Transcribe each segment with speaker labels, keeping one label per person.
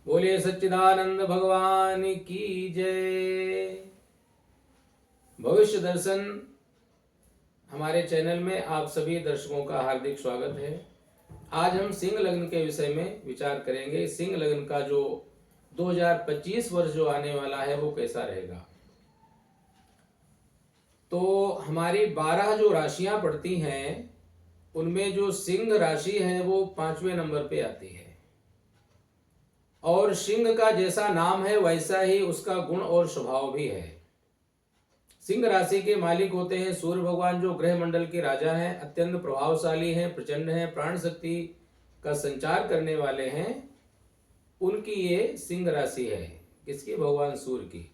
Speaker 1: बोलिए सच्चिदानंद भगवान की जय। भविष्य दर्शन हमारे चैनल में आप सभी दर्शकों का हार्दिक स्वागत है। आज हम सिंह लग्न के विषय में विचार करेंगे। सिंह लग्न का जो 2025 वर्ष जो आने वाला है वो कैसा रहेगा। तो हमारी 12 जो राशियां पड़ती हैं उनमें जो सिंह राशि है वो 5वें नंबर पे आती है और सिंह का जैसा नाम है वैसा ही उसका गुण और स्वभाव भी है। सिंह राशि के मालिक होते हैं सूर्य भगवान, जो ग्रह मंडल के राजा हैं, अत्यंत प्रभावशाली हैं, प्रचंड हैं, प्राण शक्ति का संचार करने वाले हैं। उनकी ये सिंह राशि है। किसकी? भगवान सूर्य की।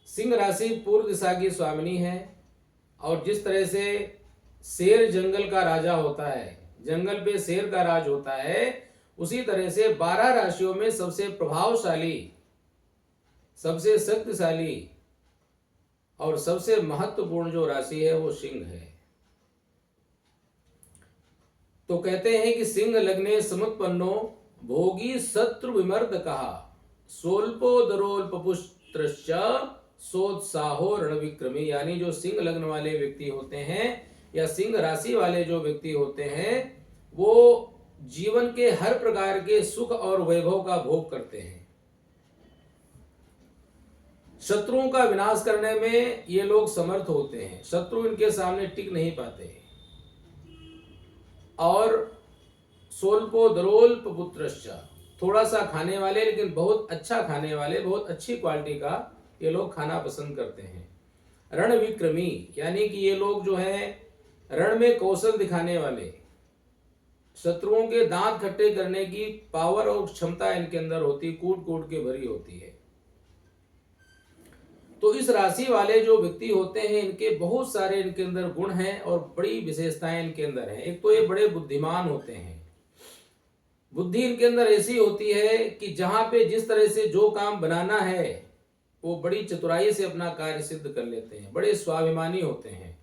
Speaker 1: सिंह राशि पूर्व दिशा की स्वामिनी है और जिस तरह से शेर जंगल का राजा होता है, जंगल पे शेर का राज होता है, उसी तरह से 12 राशियों में सबसे प्रभावशाली, सबसे शक्तिशाली और सबसे महत्वपूर्ण जो राशि है वो सिंह है। तो कहते हैं कि सिंह लग्ने समुत्पन्नो भोगी शत्रु विमर्द कहा सोल्पो दरोल्पुत्रश्च सोत्साहो रणविक्रमी। यानी जो सिंह लग्न वाले व्यक्ति होते हैं या सिंह राशि वाले जो व्यक्ति होते हैं वो जीवन के हर प्रकार के सुख और वैभव का भोग करते हैं। शत्रुओं का विनाश करने में ये लोग समर्थ होते हैं, शत्रु इनके सामने टिक नहीं पाते। और सोल्पो दरोल्प पुत्रश्च, थोड़ा सा खाने वाले लेकिन बहुत अच्छा खाने वाले, बहुत अच्छी क्वालिटी का ये लोग खाना पसंद करते हैं। रण विक्रमी, यानी कि ये लोग जो है रण में कौशल दिखाने वाले, शत्रुओं के दांत खट्टे करने की पावर और क्षमता इनके अंदर होती, कूट कूट के भरी होती है। तो इस राशि वाले जो व्यक्ति होते हैं इनके बहुत सारे इनके अंदर गुण हैं और बड़ी विशेषताएं इनके अंदर हैं। एक तो ये बड़े बुद्धिमान होते हैं। बुद्धि इनके अंदर ऐसी होती है कि जहां पे जिस तरह से जो काम बनाना है वो बड़ी चतुराई से अपना कार्य सिद्ध कर लेते हैं। बड़े स्वाभिमानी होते हैं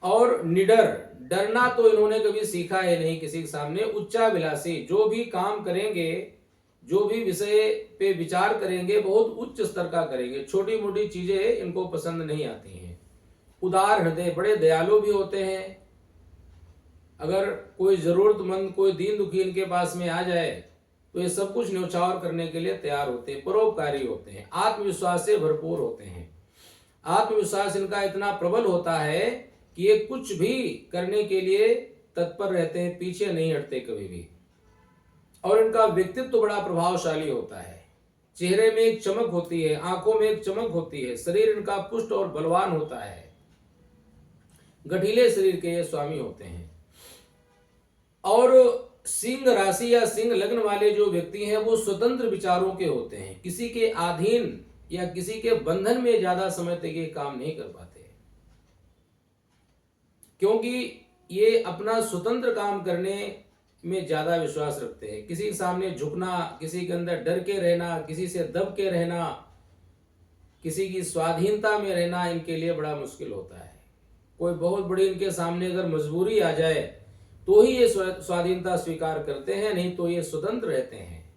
Speaker 1: और निडर, डरना तो इन्होंने कभी सीखा है नहीं किसी के सामने। उच्चाभिलाषी, जो भी काम करेंगे, जो भी विषय पे विचार करेंगे बहुत उच्च स्तर का करेंगे, छोटी मोटी चीजें इनको पसंद नहीं आती हैं। उदार हृदय, बड़े दयालु भी होते हैं। अगर कोई जरूरतमंद, कोई दीन दुखी इनके पास में आ जाए तो ये सब कुछ न्यौछावर करने के लिए तैयार होते हैं। परोपकारी होते हैं, आत्मविश्वास से भरपूर होते हैं। आत्मविश्वास इनका इतना प्रबल होता है कि ये कुछ भी करने के लिए तत्पर रहते हैं, पीछे नहीं हटते कभी भी। और इनका व्यक्तित्व तो बड़ा प्रभावशाली होता है। चेहरे में एक चमक होती है, आंखों में एक चमक होती है, शरीर इनका पुष्ट और बलवान होता है। गठीले शरीर के ये स्वामी होते हैं। और सिंह राशि या सिंह लग्न वाले जो व्यक्ति हैं वो स्वतंत्र विचारों के होते हैं। किसी के अधीन या किसी के बंधन में ज्यादा समय तक ये काम नहीं कर पाते, क्योंकि ये अपना स्वतंत्र काम करने में ज्यादा विश्वास रखते हैं। किसी के सामने झुकना, किसी के अंदर डर के रहना, किसी से दब के रहना, किसी की स्वाधीनता में रहना इनके लिए बड़ा मुश्किल होता है। कोई बहुत बड़ी इनके सामने अगर मजबूरी आ जाए तो ही ये स्वाधीनता स्वीकार करते हैं, नहीं तो ये स्वतंत्र रहते हैं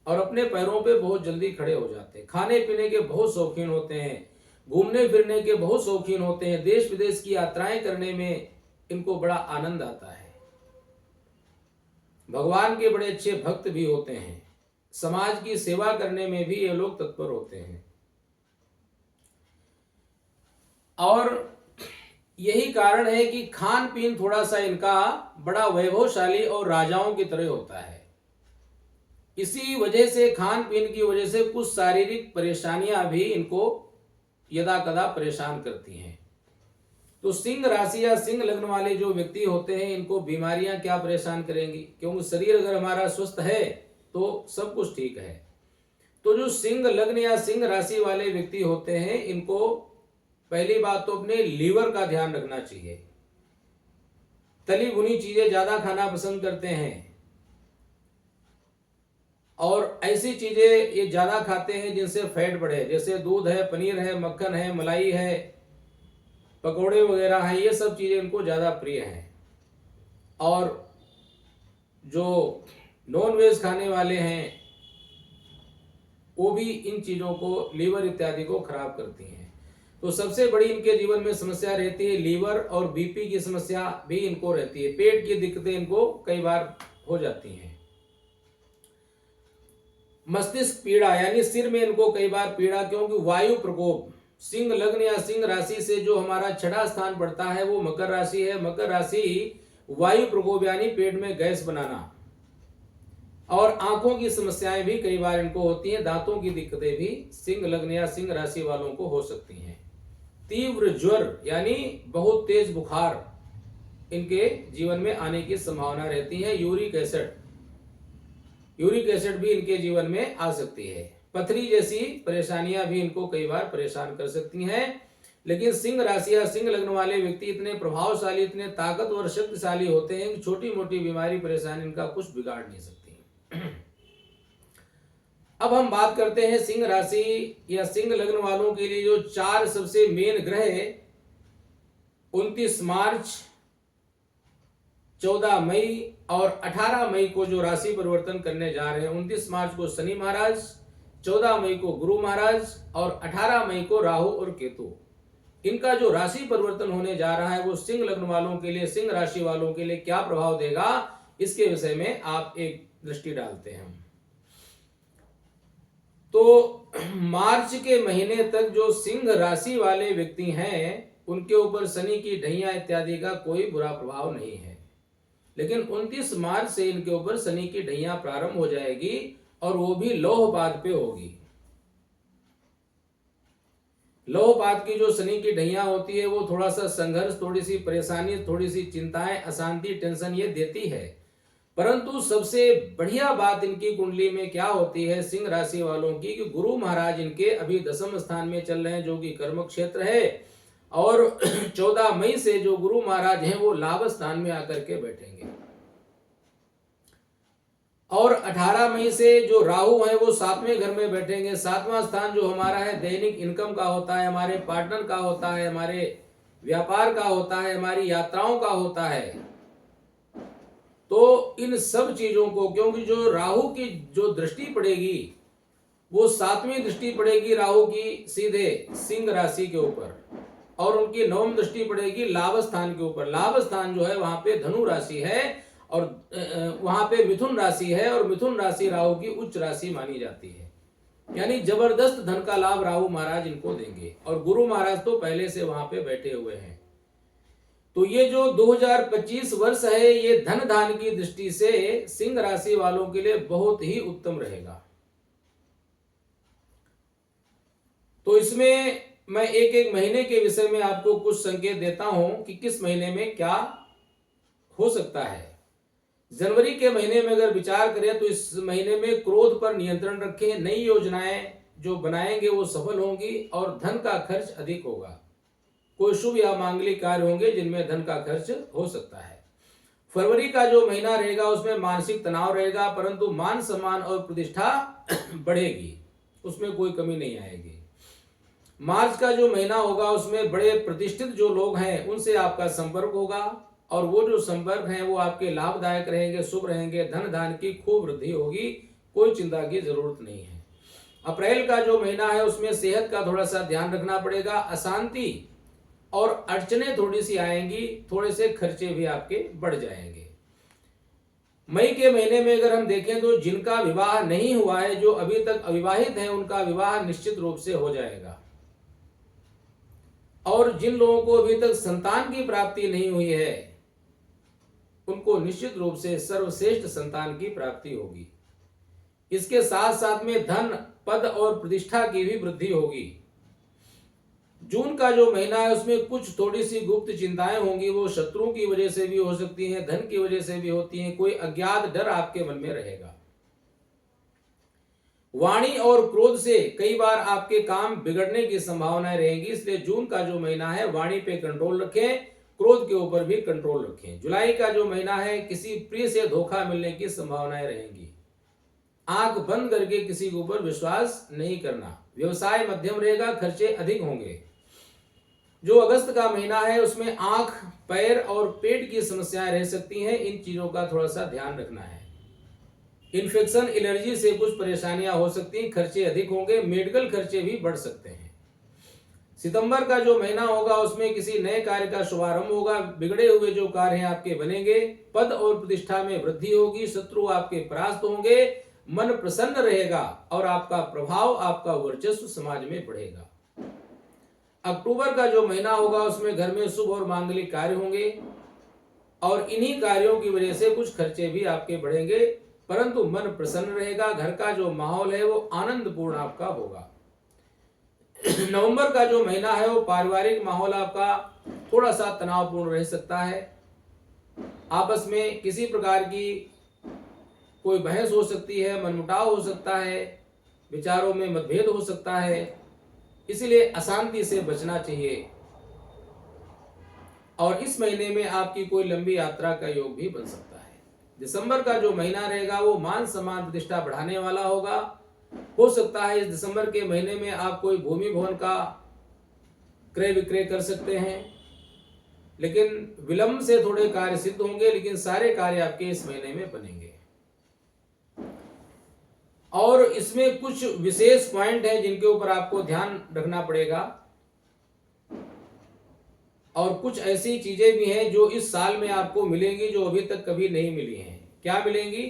Speaker 1: और अपने पैरों पे बहुत जल्दी खड़े हो जाते हैं। खाने पीने के बहुत शौकीन होते हैं, घूमने फिरने के बहुत शौकीन होते हैं, देश विदेश की यात्राएं करने में इनको बड़ा आनंद आता है। भगवान के बड़े अच्छे भक्त भी होते हैं। समाज की सेवा करने में भी ये लोग तत्पर होते हैं और यही कारण है कि खान पीन थोड़ा सा इनका बड़ा वैभवशाली और राजाओं की तरह होता है। इसी वजह से, खान पीन की वजह से कुछ शारीरिक परेशानियां भी इनको यदा कदा परेशान करती हैं। तो सिंह राशि या सिंह लग्न वाले जो व्यक्ति होते हैं इनको बीमारियां क्या परेशान करेंगी, क्योंकि शरीर अगर हमारा स्वस्थ है तो सब कुछ ठीक है। तो जो सिंह लग्न या सिंह राशि वाले व्यक्ति होते हैं इनको पहली बात तो अपने लीवर का ध्यान रखना चाहिए। तली भुनी चीजें ज्यादा खाना पसंद करते हैं और ऐसी चीजें ये ज्यादा खाते हैं जिनसे फैट बढ़े, जैसे दूध है, पनीर है, मक्खन है, मलाई है, पकोड़े वगैरह हैं, ये सब चीजें इनको ज्यादा प्रिय हैं। और जो नॉन वेज खाने वाले हैं, वो भी इन चीजों को, लीवर इत्यादि को खराब करती हैं। तो सबसे बड़ी इनके जीवन में समस्या रहती है लीवर, और बीपी की समस्या भी इनको रहती है। पेट की दिक्कतें इनको कई बार हो जाती हैं। मस्तिष्क पीड़ा, यानी सिर में इनको कई बार पीड़ा, क्योंकि वायु प्रकोप, सिंह लग्न या सिंह राशि से जो हमारा छठा स्थान पड़ता है वो मकर राशि है। मकर राशि वायु प्रकोप यानी पेट में गैस बनाना, और आंखों की समस्याएं भी कई बार इनको होती हैं। दांतों की दिक्कतें भी सिंह लग्न या सिंह राशि वालों को हो सकती हैं। तीव्र ज्वर यानी बहुत तेज बुखार इनके जीवन में आने की संभावना रहती है। यूरिक एसिड भी इनके जीवन में आ सकती है। पथरी जैसी परेशानियां भी इनको कई बार परेशान कर सकती हैं। लेकिन सिंह राशि या सिंह लग्न वाले व्यक्ति इतने प्रभावशाली, इतने ताकतवर, शक्तिशाली होते हैं कि छोटी मोटी बीमारी परेशानी इनका कुछ बिगाड़ नहीं सकती। अब हम बात करते हैं सिंह राशि या सिंह लग्न वालों के लिए जो 4 सबसे मेन ग्रह 29 मार्च, 14 मई और 18 मई को जो राशि परिवर्तन करने जा रहे हैं। 29 मार्च को शनि महाराज, 14 मई को गुरु महाराज और 18 मई को राहु और केतु। इनका जो राशि परिवर्तन होने जा रहा है वो सिंह लग्न वालों के लिए, सिंह राशि वालों के लिए क्या प्रभाव देगा, इसके विषय में आप एक दृष्टि डालते हैं। तो मार्च के महीने तक जो सिंह राशि वाले व्यक्ति हैं उनके ऊपर शनि की ढैया इत्यादि का कोई बुरा प्रभाव नहीं है। लेकिन 29 मार्च से इनके ऊपर शनि की ढैया प्रारंभ हो जाएगी, और वो भी लौहपात पे होगी। लौहपात की जो शनि की ढैया होती है वो थोड़ा सा संघर्ष, थोड़ी सी परेशानी, थोड़ी सी चिंताएं, अशांति, टेंशन ये देती है। परंतु सबसे बढ़िया बात इनकी कुंडली में क्या होती है सिंह राशि वालों की, कि गुरु महाराज इनके अभी 10वें स्थान में चल रहे हैं, जो कि कर्म क्षेत्र है। और 14 मई से जो गुरु महाराज हैं वो लाभ स्थान में आकर के बैठेंगे, और 18 मई से जो राहु हैं वो 7वें घर में बैठेंगे। 7वां स्थान जो हमारा है दैनिक इनकम का होता है, हमारे पार्टनर का होता है, हमारे व्यापार का होता है, हमारी यात्राओं का होता है। तो इन सब चीजों को, क्योंकि जो राहु की जो दृष्टि पड़ेगी वो 7वीं दृष्टि पड़ेगी राहु की सीधे सिंह राशि के ऊपर, और उनकी 9वीं दृष्टि पड़ेगी लाभ स्थान के ऊपर। लाभ स्थान जो है वहां पे धनु राशि है, और वहां पे मिथुन राशि है, और मिथुन राशि राहु की उच्च राशि मानी जाती है। यानी जबरदस्त धन का लाभ राहु महाराज इनको देंगे, और गुरु महाराज तो पहले से वहां पे बैठे हुए हैं। तो ये जो 2025 वर्ष है ये धन धान की दृष्टि से सिंह राशि वालों के लिए बहुत ही उत्तम रहेगा। तो इसमें मैं एक एक महीने के विषय में आपको कुछ संकेत देता हूं कि किस महीने में क्या हो सकता है। जनवरी के महीने में अगर विचार करें तो इस महीने में क्रोध पर नियंत्रण रखें। नई योजनाएं जो बनाएंगे वो सफल होंगी, और धन का खर्च अधिक होगा। कोई शुभ या मांगलिक कार्य होंगे जिनमें धन का खर्च हो सकता है। फरवरी का जो महीना रहेगा उसमें मानसिक तनाव रहेगा, परंतु मान सम्मान और प्रतिष्ठा बढ़ेगी, उसमें कोई कमी नहीं आएगी। मार्च का जो महीना होगा उसमें बड़े प्रतिष्ठित जो लोग हैं उनसे आपका संपर्क होगा, और वो जो संपर्क हैं वो आपके लाभदायक रहेंगे, शुभ रहेंगे। धन धान की खूब वृद्धि होगी, कोई चिंता की जरूरत नहीं है। अप्रैल का जो महीना है उसमें सेहत का थोड़ा सा ध्यान रखना पड़ेगा। अशांति और अड़चने थोड़ी सी आएंगी, थोड़े से खर्चे भी आपके बढ़ जाएंगे। मई के महीने में अगर हम देखें तो जिनका विवाह नहीं हुआ है, जो अभी तक अविवाहित हैं, उनका विवाह निश्चित रूप से हो जाएगा। और जिन लोगों को अभी तक संतान की प्राप्ति नहीं हुई है उनको निश्चित रूप से सर्वश्रेष्ठ संतान की प्राप्ति होगी। इसके साथ साथ में धन, पद और प्रतिष्ठा की भी वृद्धि होगी। जून का जो महीना है उसमें कुछ थोड़ी सी गुप्त चिंताएं होंगी, वो शत्रुओं की वजह से भी हो सकती हैं, धन की वजह से भी होती हैं। कोई अज्ञात डर आपके मन में रहेगा। वाणी और क्रोध से कई बार आपके काम बिगड़ने की संभावनाएं रहेंगी, इसलिए जून का जो महीना है वाणी पे कंट्रोल रखें, क्रोध के ऊपर भी कंट्रोल रखें। जुलाई का जो महीना है किसी प्रिय से धोखा मिलने की संभावनाएं रहेंगी। आंख बंद करके किसी के ऊपर विश्वास नहीं करना। व्यवसाय मध्यम रहेगा, खर्चे अधिक होंगे। जो अगस्त का महीना है उसमें आंख, पैर और पेट की समस्याएं रह सकती हैं, इन चीजों का थोड़ा सा ध्यान रखना है। इन्फेक्शन, एलर्जी से कुछ परेशानियां हो सकती हैं, खर्चे अधिक होंगे, मेडिकल खर्चे भी बढ़ सकते हैं। सितंबर का जो महीना होगा उसमें किसी नए कार्य का शुभारंभ होगा, बिगड़े हुए जो कार्य हैं आपके बनेंगे, पद और प्रतिष्ठा में वृद्धि होगी, शत्रु आपके परास्त होंगे, मन प्रसन्न रहेगा और आपका प्रभाव, आपका वर्चस्व समाज में बढ़ेगा। अक्टूबर का जो महीना होगा उसमें घर में शुभ और मांगलिक कार्य होंगे और इन्हीं कार्यों की वजह से कुछ खर्चे भी आपके बढ़ेंगे, परंतु मन प्रसन्न रहेगा। घर का जो माहौल है वो आनंदपूर्ण आपका होगा। नवंबर का जो महीना है वो पारिवारिक माहौल आपका थोड़ा सा तनावपूर्ण रह सकता है। आपस में किसी प्रकार की कोई बहस हो सकती है, मनमुटाव हो सकता है, विचारों में मतभेद हो सकता है, इसलिए अशांति से बचना चाहिए। और इस महीने में आपकी कोई लंबी यात्रा का योग भी बन सकता है। दिसंबर का जो महीना रहेगा वो मान सम्मान प्रतिष्ठा बढ़ाने वाला होगा। हो सकता है इस दिसंबर के महीने में आप कोई भूमि भवन का क्रय विक्रय कर सकते हैं, लेकिन विलंब से थोड़े कार्य सिद्ध होंगे, लेकिन सारे कार्य आपके इस महीने में बनेंगे। और इसमें कुछ विशेष पॉइंट हैं जिनके ऊपर आपको ध्यान रखना पड़ेगा और कुछ ऐसी चीजें भी हैं जो इस साल में आपको मिलेंगी जो अभी तक कभी नहीं मिली हैं। क्या मिलेंगी?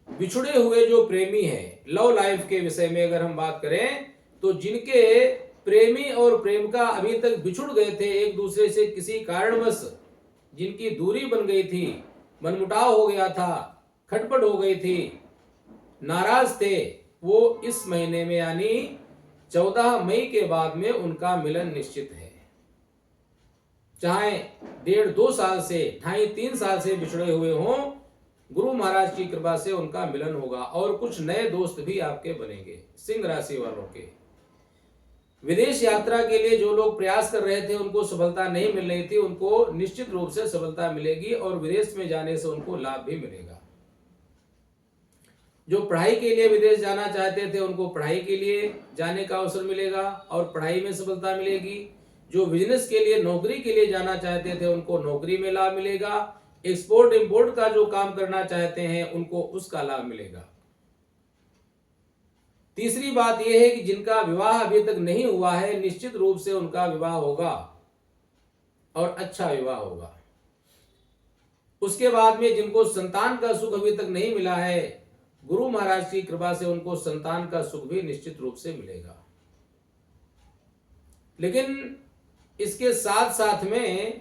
Speaker 1: बिछुड़े हुए जो प्रेमी हैं, लव लाइफ के विषय में अगर हम बात करें तो जिनके प्रेमी और प्रेमिका अभी तक बिछुड़ गए थे एक दूसरे से, किसी कारणवश जिनकी दूरी बन गई थी, मनमुटाव हो गया था, खटपट हो गई थी, नाराज थे, वो इस महीने में यानी 14 मई के बाद में उनका मिलन निश्चित है। चाहे 1.5-2 साल से, 2.5-3 साल से बिछड़े हुए हों, गुरु महाराज की कृपा से उनका मिलन होगा और कुछ नए दोस्त भी आपके बनेंगे। सिंह राशि वालों के विदेश यात्रा के लिए जो लोग प्रयास कर रहे थे उनको सफलता नहीं मिल रही थी, उनको निश्चित रूप से सफलता मिलेगी और विदेश में जाने से उनको लाभ भी मिलेगा। जो पढ़ाई के लिए विदेश जाना चाहते थे उनको पढ़ाई के लिए जाने का अवसर मिलेगा और पढ़ाई में सफलता मिलेगी। जो बिजनेस के लिए, नौकरी के लिए जाना चाहते थे उनको नौकरी में लाभ मिलेगा। एक्सपोर्ट इंपोर्ट का जो काम करना चाहते हैं उनको उसका लाभ मिलेगा। तीसरी बात यह है कि जिनका विवाह अभी तक नहीं हुआ है, निश्चित रूप से उनका विवाह होगा और अच्छा विवाह होगा। उसके बाद में जिनको संतान का सुख अभी तक नहीं मिला है, गुरु महाराज की कृपा से उनको संतान का सुख भी निश्चित रूप से मिलेगा। लेकिन इसके साथ साथ में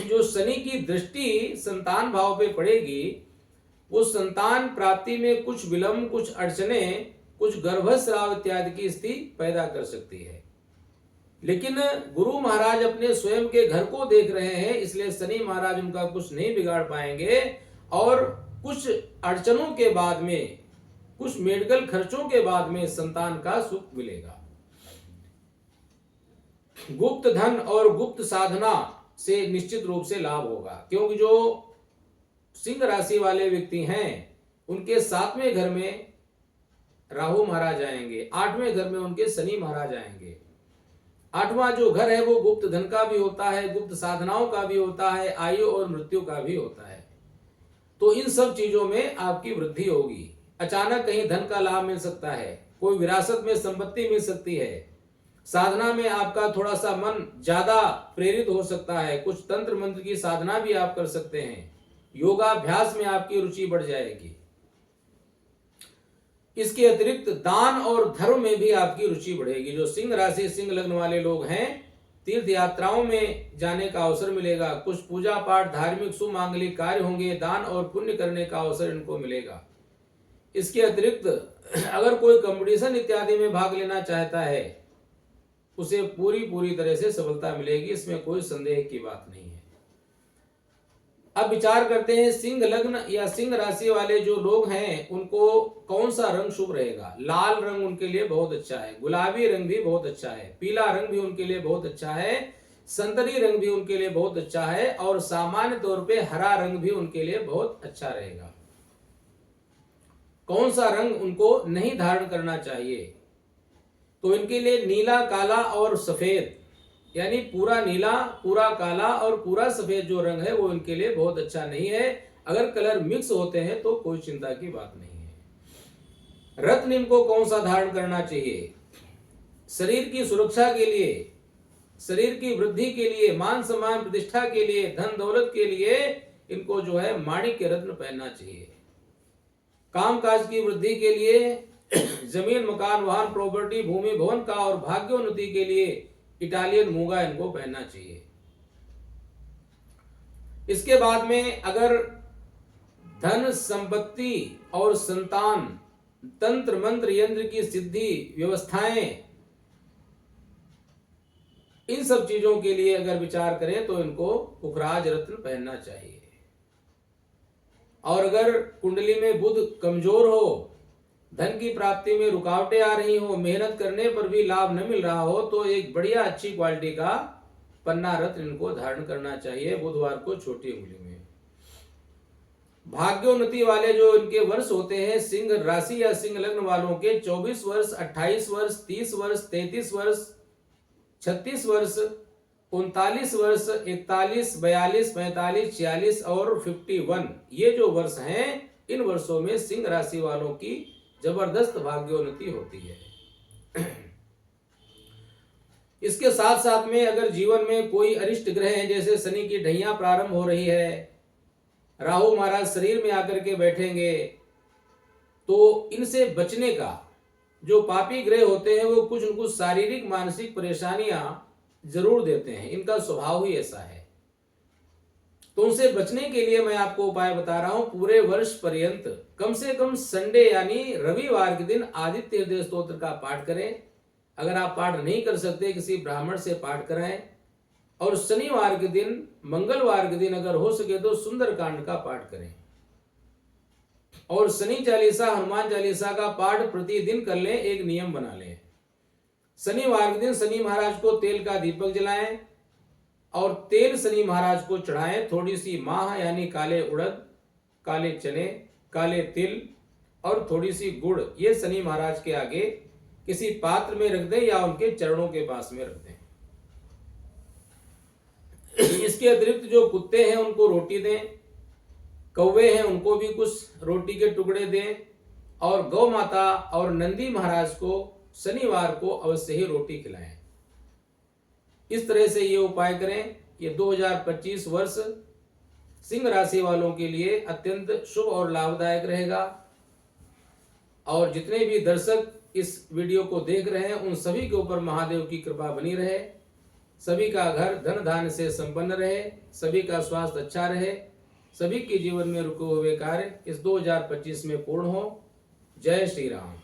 Speaker 1: जो शनि की दृष्टि संतान भाव पे पड़ेगी, वो संतान प्राप्ति में कुछ विलंब, कुछ अड़चने, कुछ गर्भस्राव इत्यादि की स्थिति पैदा कर सकती है। लेकिन गुरु महाराज अपने स्वयं के घर को देख रहे हैं, इसलिए शनि महाराज उनका कुछ नहीं बिगाड़ पाएंगे और कुछ अड़चनों के बाद में, कुछ मेडिकल खर्चों के बाद में संतान का सुख मिलेगा। गुप्त धन और गुप्त साधना से निश्चित रूप से लाभ होगा, क्योंकि जो सिंह राशि वाले व्यक्ति हैं उनके 7वें घर में राहु महाराज आएंगे, 8वें घर में उनके शनि महाराज आएंगे। 8वां जो घर है वो गुप्त धन का भी होता है, गुप्त साधनाओं का भी होता है, आयु और मृत्यु का भी होता है। तो इन सब चीजों में आपकी वृद्धि होगी। अचानक कहीं धन का लाभ मिल सकता है, कोई विरासत में संपत्ति मिल सकती है, साधना में आपका थोड़ा सा मन ज्यादा प्रेरित हो सकता है, कुछ तंत्र मंत्र की साधना भी आप कर सकते हैं, योगाभ्यास में आपकी रुचि बढ़ जाएगी। इसके अतिरिक्त दान और धर्म में भी आपकी रुचि बढ़ेगी। जो सिंह राशि, सिंह लग्न वाले लोग हैं, तीर्थ यात्राओं में जाने का अवसर मिलेगा, कुछ पूजा पाठ, धार्मिक शुभ मांगलिक कार्य होंगे, दान और पुण्य करने का अवसर इनको मिलेगा। इसके अतिरिक्त अगर कोई कंपटीशन इत्यादि में भाग लेना चाहता है उसे पूरी तरह से सफलता मिलेगी, इसमें कोई संदेह की बात नहीं है। अब विचार करते हैं सिंह लग्न या सिंह राशि वाले जो लोग हैं उनको कौन सा रंग शुभ रहेगा। लाल रंग उनके लिए बहुत अच्छा है, गुलाबी रंग भी बहुत अच्छा है, पीला रंग भी उनके लिए बहुत अच्छा है, संतरी रंग भी उनके लिए बहुत अच्छा है और सामान्य तौर पे हरा रंग भी उनके लिए बहुत अच्छा रहेगा। कौन सा रंग उनको नहीं धारण करना चाहिए? तो इनके लिए नीला, काला और सफेद, यानी पूरा नीला, पूरा काला और पूरा सफेद जो रंग है वो इनके लिए बहुत अच्छा नहीं है। अगर कलर मिक्स होते हैं तो कोई चिंता की बात नहीं है। रत्न इनको कौन सा धारण करना चाहिए? शरीर की सुरक्षा के लिए, शरीर की वृद्धि के लिए, मान सम्मान प्रतिष्ठा के लिए, धन दौलत के लिए इनको जो है माणिक्य रत्न पहनना चाहिए। कामकाज की वृद्धि के लिए जमीन मकान वाहन प्रॉपर्टी भूमि भवन का और भाग्योन्नति के लिए इटालियन मूंगा इनको पहनना चाहिए। इसके बाद में अगर धन संपत्ति और संतान, तंत्र मंत्र यंत्र की सिद्धि व्यवस्थाएं, इन सब चीजों के लिए अगर विचार करें तो इनको पुखराज रत्न पहनना चाहिए। और अगर कुंडली में बुध कमजोर हो, धन की प्राप्ति में रुकावटें आ रही हो, मेहनत करने पर भी लाभ न मिल रहा हो, तो एक बढ़िया अच्छी क्वालिटी का पन्ना रत्न इनको धारण करना चाहिए बुधवार को छोटी उंगली में। भाग्योन्नति वाले जो इनके वर्ष होते हैं, सिंह राशि या सिंह लग्न वालों के 24 वर्ष, 28 वर्ष, 30 वर्ष, 33 वर्ष, 36 वर्ष, 39 वर्ष, 41, 42, 45, 46 और 51, ये जो वर्ष हैं, इन वर्षों में सिंह राशि वालों की जबरदस्त भाग्योन्नति होती है। इसके साथ साथ में अगर जीवन में कोई अरिष्ट ग्रह है, जैसे शनि की ढैया प्रारंभ हो रही है, राहु महाराज शरीर में आकर के बैठेंगे, तो इनसे बचने का, जो पापी ग्रह होते हैं वो कुछ न कुछ शारीरिक मानसिक परेशानियां जरूर देते हैं, इनका स्वभाव ही ऐसा है। तो उनसे बचने के लिए मैं आपको उपाय बता रहा हूं। पूरे वर्ष पर्यंत कम से कम संडे यानी रविवार के दिन आदित्य हृदय स्तोत्र का पाठ करें। अगर आप पाठ नहीं कर सकते, किसी ब्राह्मण से पाठ कराएं। और शनिवार के दिन, मंगलवार के दिन अगर हो सके तो सुंदरकांड का पाठ करें। और शनि चालीसा, हनुमान चालीसा का पाठ प्रतिदिन कर लें, एक नियम बना लें। शनिवार के दिन शनि महाराज को तेल का दीपक जलाएं और तेल शनि महाराज को चढ़ाएं। थोड़ी सी माह यानी काले उड़द, काले चने, काले तिल और थोड़ी सी गुड़, ये शनि महाराज के आगे किसी पात्र में रख दें या उनके चरणों के पास में रख दें। इसके अतिरिक्त जो कुत्ते हैं उनको रोटी दें, कौवे हैं उनको भी कुछ रोटी के टुकड़े दें, और गौ माता और नंदी महाराज को शनिवार को अवश्य ही रोटी खिलाएं। इस तरह से ये उपाय करें। ये 2025 वर्ष सिंह राशि वालों के लिए अत्यंत शुभ और लाभदायक रहेगा। और जितने भी दर्शक इस वीडियो को देख रहे हैं, उन सभी के ऊपर महादेव की कृपा बनी रहे। सभी का घर धन धान्य से संपन्न रहे, सभी का स्वास्थ्य अच्छा रहे, सभी के जीवन में रुके हुए कार्य इस 2025 में पूर्ण हो। जय श्री राम।